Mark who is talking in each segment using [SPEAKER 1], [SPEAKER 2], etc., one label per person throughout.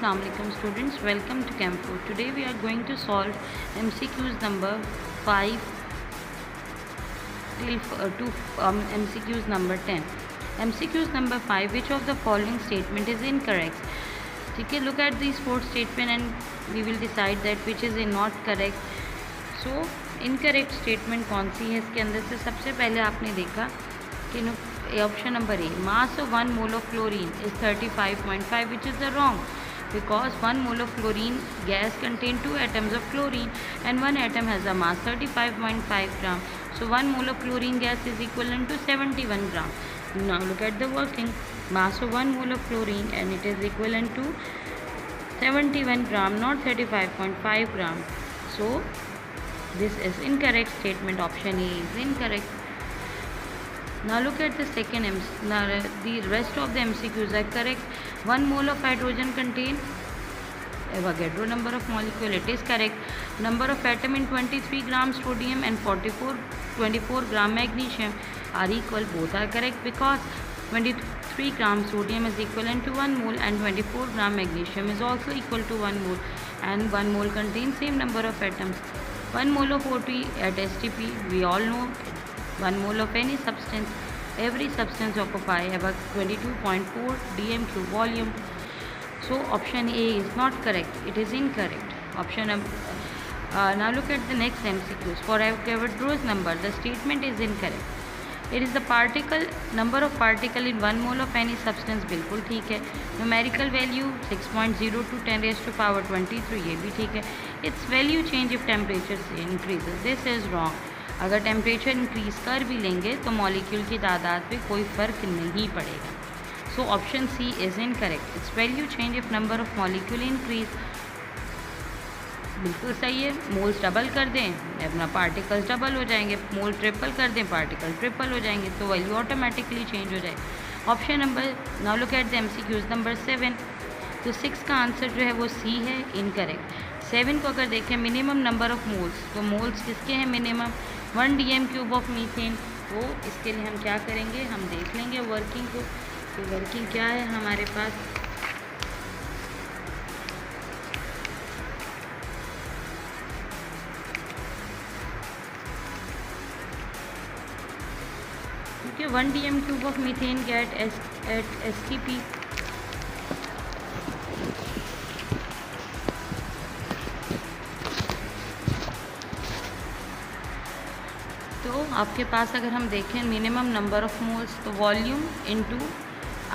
[SPEAKER 1] Assalamu alaikum students, welcome to Camp 4. Today we are going to solve MCQs number 5 to MCQs number 10. MCQs number 5, which of the following statement is incorrect? ठीक है, look at these four statements and we will decide that which is not correct. So incorrect statement कौन सी है इसके अंदर से? सबसे पहले आपने देखा कि option number A, mass of 1 mole of chlorine is 35.5, which is the wrong, because 1 mole of chlorine gas contains 2 atoms of chlorine and 1 atom has a mass 35.5 gram. So 1 mole of chlorine gas is equivalent to 71 gram. Now look at the working. Mass of 1 mole of chlorine and it is equivalent to 71 gram, not 35.5 gram. So this is incorrect statement. Option A is incorrect. Now look at the second the rest of the MCQs are correct. 1 mole of hydrogen contain Avogadro number of molecule, it is correct. Number of atom in 23 grams sodium and 24 gram magnesium are equal, both are correct, because 23 gram sodium is equivalent to 1 mole and 24 gram magnesium is also equal to 1 mole, and 1 mole contains same number of atoms. 1 mole of OT at STP, we all know 1 mole of any substance. Every substance occupy about 22.4 dm³ volume. So option A is not correct. It is incorrect. Now look at the next MCQs. For Avogadro's number, the statement is incorrect. It is the number of particle in 1 mole of any substance. बिल्कुल ठीक है. Numerical value 6.0 to 10 raised to power 23, ये भी ठीक है. Its value change if temperature increases. This is wrong. अगर temperature increase कर भी लेंगे तो मॉलिक्यूल की तादाद पे कोई फ़र्क नहीं पड़ेगा. So option C is incorrect. It's value change if number of molecule increase. बिल्कुल सही है. मोल्स डबल कर दें, अपना पार्टिकल्स डबल हो जाएंगे. मोल ट्रिपल कर दें, पार्टिकल ट्रिपल हो जाएंगे, तो वैल्यू ऑटोमेटिकली चेंज हो जाए. Option number, now look at the MCQs number 7. तो 6 का आंसर जो है वो सी है, इनकरेक्ट. 7 को अगर देखें, मिनिमम नंबर ऑफ मोल्स, तो मोल्स किसके हैं मिनिमम? 1 dm³ of methane. तो इसके लिए हम क्या करेंगे, हम देख लेंगे वर्किंग को. तो वर्किंग क्या है हमारे पास? क्योंकि 1 dm³ of methane get at STP. तो आपके पास अगर हम देखें मिनिमम नंबर ऑफ मोल्स, तो वॉल्यूम इनटू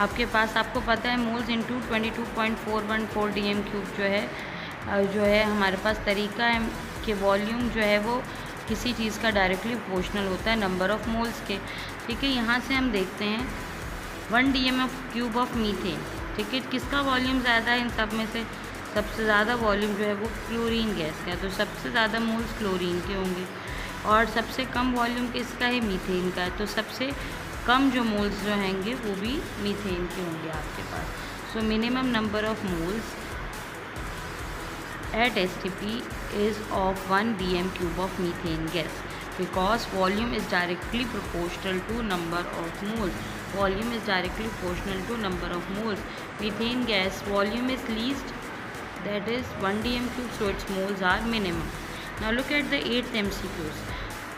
[SPEAKER 1] आपके पास, आपको पता है मोल्स इनटू 22.414 dm³ जो है हमारे पास तरीका है कि वॉल्यूम जो है वो किसी चीज़ का डायरेक्टली प्रोपोर्शनल होता है नंबर ऑफ मोल्स के. ठीक है, यहाँ से हम देखते हैं 1 dm³ ऑफ मीथेन. ठीक है, किसका वॉल्यूम ज़्यादा है इन सब में से? सबसे ज़्यादा वॉल्यूम जो है वो क्लोरीन गैस का है, तो सबसे ज़्यादा मोल्स क्लोरीन के होंगे. और सबसे कम वॉल्यूम किसका है? मीथेन का है, तो सबसे कम जो मोल्स जो होंगे वो भी मीथेन के होंगे आपके पास. So minimum number of moles at STP is of 1 dm³ of methane gas, because volume is directly proportional to number of moles. Volume is directly proportional to number of moles. Methane gas volume is least, that is 1 dm³, so its moles are minimum. Now look at the 8th MCQs.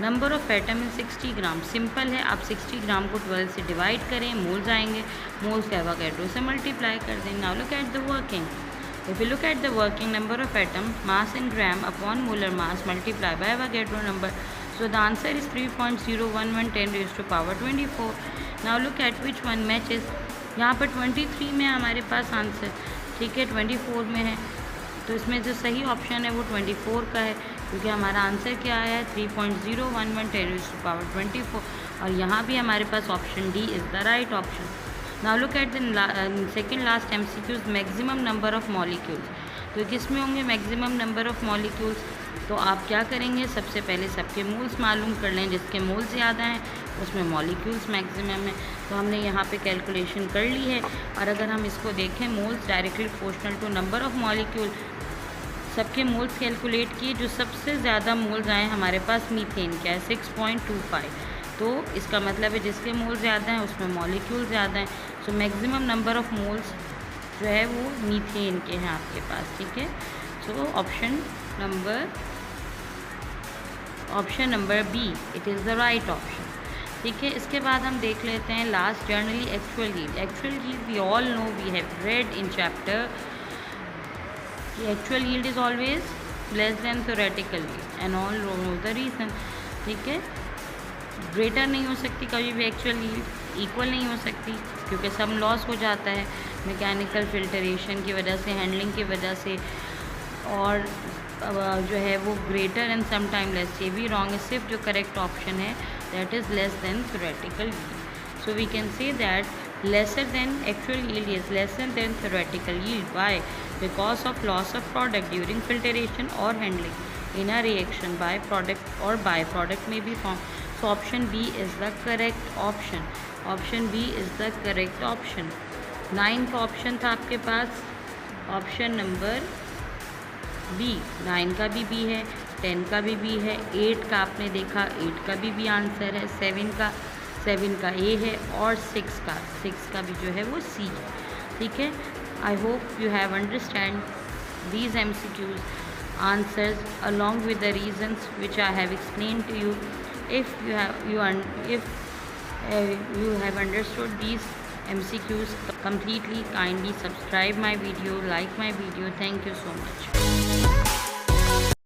[SPEAKER 1] Number of atom in 60 gram. Simple है, आप 60 ग्राम को 12 से divide करें, moles आएंगे. Moles का Avogadro से multiply कर दें. Now look at the working. If you look at the working, number of atom mass in gram upon molar mass multiply by Avogadro number. So the answer is 3.011 10 raised to power 24. Now look eight which one matches. यहाँ पर 23 में हमारे पास answer, ठीक है, 24 में है, तो इसमें जो सही ऑप्शन है वो 24 का है, क्योंकि हमारा आंसर क्या आया है 3.011 10 raised to power 24. और यहाँ भी हमारे पास option D is the right option. Now look at the second last MCQs, maximum number of molecules. तो किस में होंगे मैक्सिमम नंबर ऑफ मॉलिक्यूल्स? तो आप क्या करेंगे, सबसे पहले सबके मोल्स मालूम कर लें. जिसके मोल्स ज़्यादा हैं उसमें मॉलिक्यूल्स मैक्सिमम है, तो हमने यहाँ पे कैलकुलेशन कर ली है. और अगर हम इसको देखें, moles directly proportional to number of molecule, सबके मोल्स कैलकुलेट किए. जो सबसे ज़्यादा मोल्स आए हमारे पास मीथेन क्या है 6.25. तो इसका मतलब है जिसके मोल ज़्यादा हैं उसमें मॉलिक्यूल ज़्यादा हैं. So maximum number of moles जो है वो मीथेन के हैं आपके पास, ठीक है। So option number B it is the right option, ठीक है। इसके बाद हम देख लेते हैं last, generally actual yield. Actual yield we all know, we have read in chapter, actual yield is always less than theoretical yield and all know the reason, ठीक है। ग्रेटर नहीं हो सकती कभी भी एक्चुअल यील्ड, इक्वल नहीं हो सकती क्योंकि सम लॉस हो जाता है मैकेनिकल फिल्टरेशन की वजह से, हैंडलिंग की वजह से, और जो है वो greater and some time less, ये भी रॉन्ग है। सिर्फ जो करेक्ट ऑप्शन है that is less than theoretical yield. So we can say that lesser than actual yield is lesser than theoretical yield. Why? Because of loss of product during filtration or handling in a reaction by product or byproduct may be formed. So option B is the correct option. Option B is the correct option. 9 का option था आपके पास, option number B. 9 का भी B है, 10 का भी B है, 8 का आपने देखा 8 का भी आंसर है, 7 का ए है, और 6 का भी जो है वो सी है, ठीक है। I hope you have understand these MCQs answers along with the reasons which I have explained to you. If you have understood these MCQs completely, kindly subscribe my video, like my video. Thank you so much.